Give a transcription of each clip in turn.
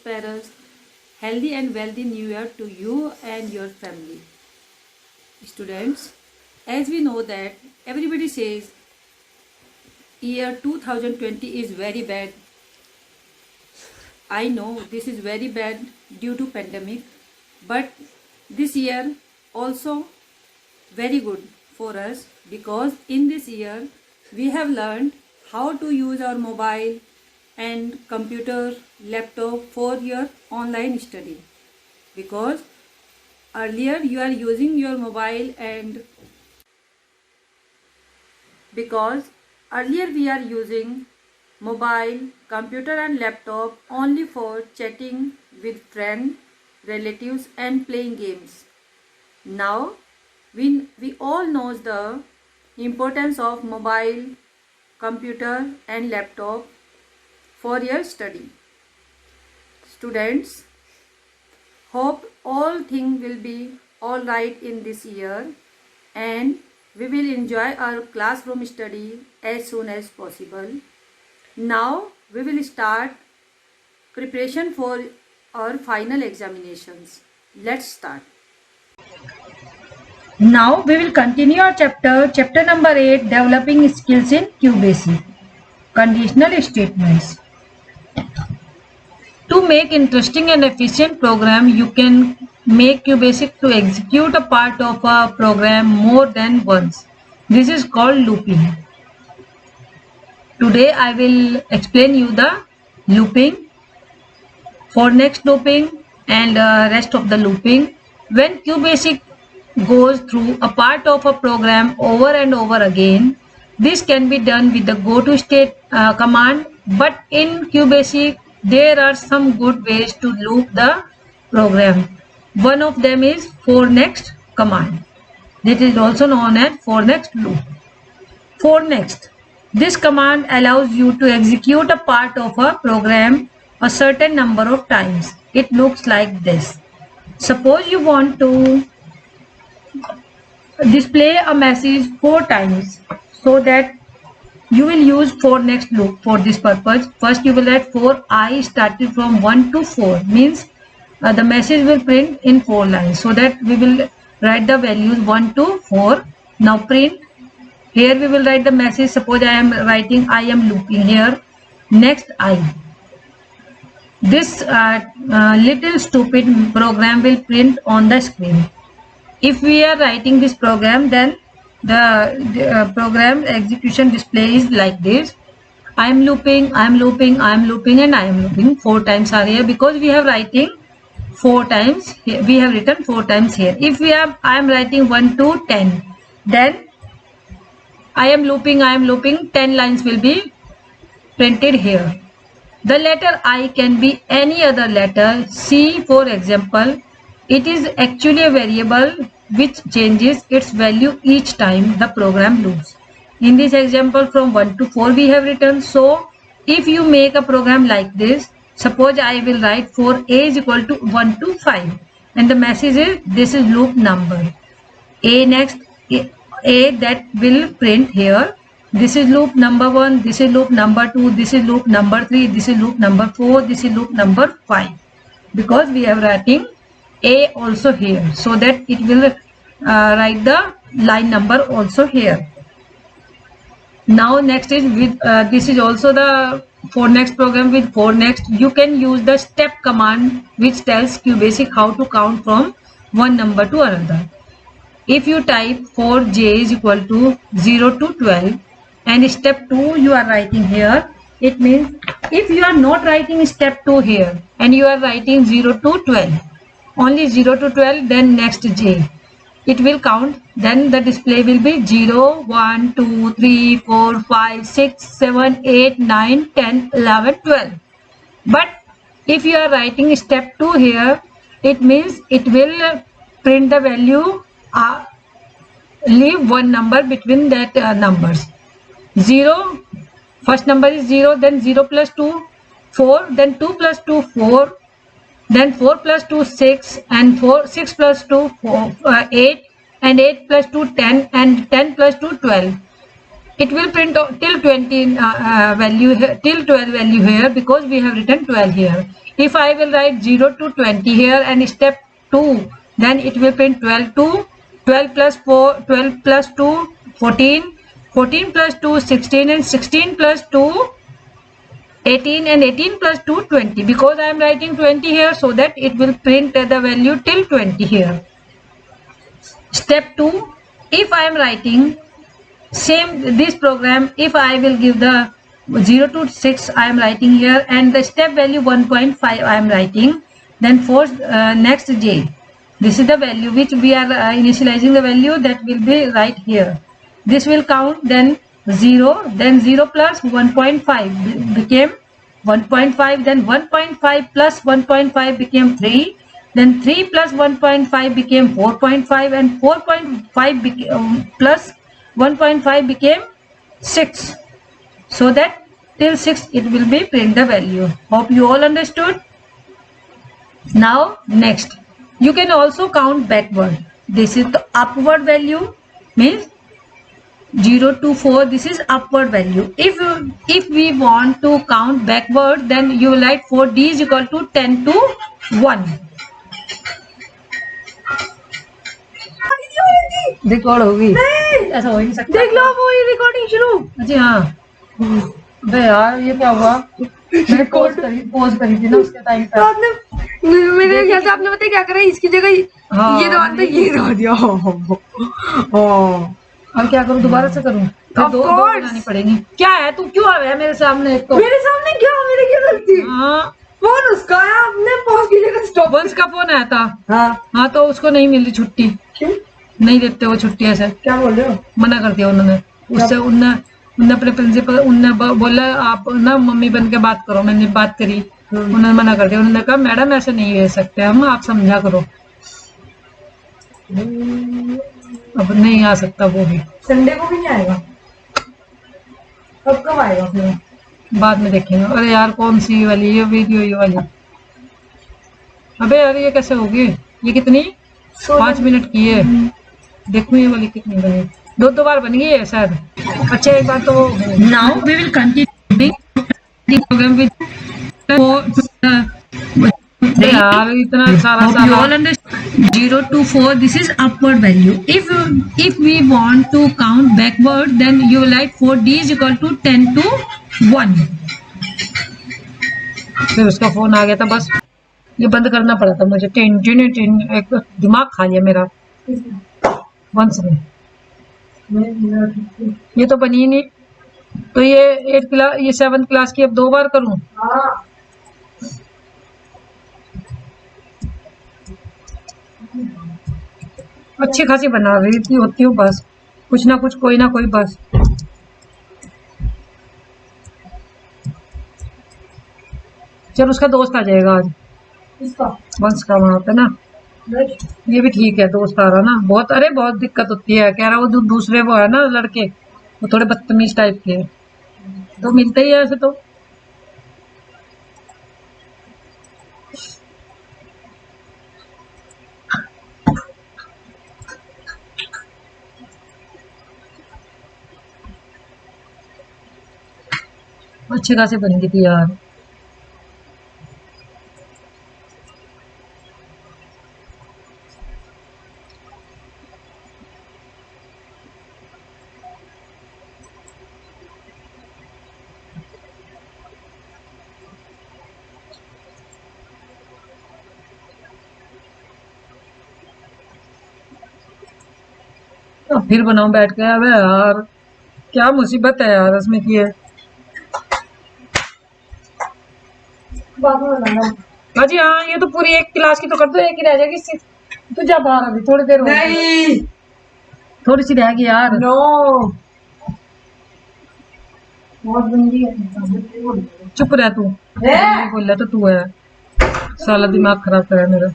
prosperous, healthy and wealthy new year to you and your family. Students, as we know that everybody says year 2020 is very bad. I know this is very bad due to pandemic, but this year also very good for us, because in this year we have learned how to use our mobile and computer, laptop for your online study. Because earlier you are using your mobile and we are using mobile, computer and laptop only for chatting with friends, relatives and playing games. Now we all knows the importance of mobile, computer and laptop for your study. Students, hope all things will be all right in this year and we will enjoy our classroom study as soon as possible. Now we will start preparation for our final examinations. Let's start. Now we will continue our chapter number 8, developing skills in QBasic. Conditional statements. To make interesting and efficient program, you can make QBasic to execute a part of a program more than once. This is called looping. Today I will explain you the looping, for next looping and rest of the looping. When QBasic goes through a part of a program over and over again, this can be done with the go to state command, but in QBasic there are some good ways to loop the program. One of them is for next command. This is also known as for next loop. For next, this command allows you to execute a part of a program a certain number of times. It looks like this. Suppose you want to display a message 4 times, so that you will use for next loop for this purpose. First you will write for I started from 1 to 4, means the message will print in 4 lines, so that we will write the values 1 to 4. Now print. Here we will write the message. Suppose I am writing I am looping here. Next I. This little stupid program will print on the screen. If we are writing this program, then the program execution display is like this. I am looping, I am looping, I am looping and I am looping. 4 times are here because we have writing 4 times. We have written 4 times here. If we have, I am writing 1 to 10, then I am looping, 10 lines will be printed here. The letter I can be any other letter. C, for example, it is actually a variable which changes its value each time the program loops. In this example, from 1 to 4 we have written. So if you make a program like this, suppose I will write for A is equal to 1 to 5 and the message is this is loop number. A next, A that will print here. This is loop number 1, this is loop number 2, this is loop number 3, this is loop number 4, this is loop number 5. Because we are writing A also here, so that it will write the line number also here. Now next is with this is also the for next program with for next. You can use the step command which tells QBasic how to count from one number to another. If you type for j is equal to 0 to 12 and step 2 you are writing here, it means if you are not writing step 2 here and you are writing 0 to 12, only 0 to 12, then next j, it will count. Then the display will be 0, 1, 2, 3, 4, 5, 6, 7, 8, 9, 10, 11, 12. But if you are writing step 2 here, it means it will print the value, leave one number between that numbers. 0, first number is 0, then 0 plus 2, 4, then 2 plus 2, 4, then 4 plus 2, 6, and 6 plus 2, 8, and 8 plus 2, 10, and 10 plus 2, 12. it will print till 20 value here, till 12 value here, because we have written 12 here. If I will write 0 to 20 here and step 2, then it will print 12 to 12 plus 4, 12 plus 2 14, 14 plus 2 16, and 16 plus 2 18, and 18 plus 2 20, because I am writing 20 here, so that it will print the value till 20 here. Step 2, if I am writing same this program, if I will give the 0 to 6 I am writing here, and the step value 1.5 I am writing, then for next j, this is the value which we are initializing the value, that will be right here. This will count, then 0, then 0 plus 1.5 became 1.5, then 1.5 plus 1.5 became 3, then 3 plus 1.5 became 4.5, and 4.5 plus 1.5 became 6, so that till 6 it will be print the value. Hope you all understood. Now next, you can also count backward. This is the upward value, means 0 to 4, this is upward value. If we want to count backward, then you write 4d is equal to 10 to 1. Record होगी ऐसा हो ही नहीं सकता। देख लो वो recording शुरू। जी हाँ। अबे यार ये क्या हुआ? मैंने पोज करी थी ना उसके टाइम पे। तो आपने मेरे ख्याल से आपने पता क्या करा, इसकी जगह ये दबा था, ये दबा दिया। अब क्या करूँ, दोबारा से करूँ? दो बनानी पड़ेगी। क्या है, तू क्यों आ रहा है मेरे सामने? एक तो मेरे सामने क्या, मेरी क्या गलती? हाँ फोन उसका है, आपने पॉज की जगह स्टॉप। वंश का फोन आया था। हाँ तो उसको नहीं मिली छुट्टी। क्यों नहीं देते वो छुट्टी? ऐसे क्या बोल रहे हो? मना कर दिया उन्होंने। उससे उनने अपने प्रिंसिपल उनने बोला आप ना मम्मी बन के बात करो। मैंने बात करी, उन्होंने मना कर दिया। उन्होंने कहा मैडम ऐसे नहीं भेज सकते हम, आप समझा करो। अब नहीं आ सकता वो भी। संडे को भी नहीं आएगा? अब कब आएगा फिर? बाद में देखेंगे। अरे यार कौन सी वाली ये वीडियो, ये वाली? अबे यार ये कैसे होगी? ये कितनी 5 मिनट की है। देखो ये वाली कितनी बनी, दो बार बन गई है शायद। अच्छा एक बार तो now we will continue programme with यार इतना सारा 0 to 4, this is upward value. If we want to count backward, then you write 4d is equal to 10 to 1. फिर उसका फोन आ गया था, बस ये बंद करना पड़ा था मुझे। टेंशन एक दिमाग खा लिया मेरा वंश ने। ये तो बनी ही नहीं, तो ये 8 क्लास, ये 7 क्लास की अब 2 बार करूं? अच्छी खासी बना रही थी होती हूँ, बस कुछ ना कुछ कोई ना कोई बस। चल उसका दोस्त आ जाएगा आज, वंश का वहां पे ना। ये भी ठीक है, दोस्त आ रहा ना। बहुत अरे बहुत दिक्कत होती है, कह रहा वो दूसरे वो है ना लड़के, वो थोड़े बदतमीज टाइप के, तो मिलते ही है ऐसे तो। अच्छी खासी बन गई थी यार। अब फिर बनाऊं बैठ के? अबे यार क्या मुसीबत है यार इसमें की है। जी हाँ, ये तो पूरी 1 क्लास की तो कर दो, एक ही रह जाएगी। तू जा बाहर, अभी थोड़ी देर नहीं, थोड़ी सी रहेगी यार। नो बहुत बंदी है। चुप रह तू, बोल रहा तो तू है साला दिमाग खराब कर मेरा।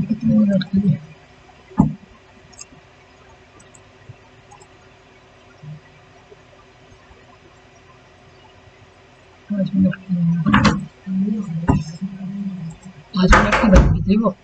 कितने मिनट की है? 5 मिनट की बन गई थी वो।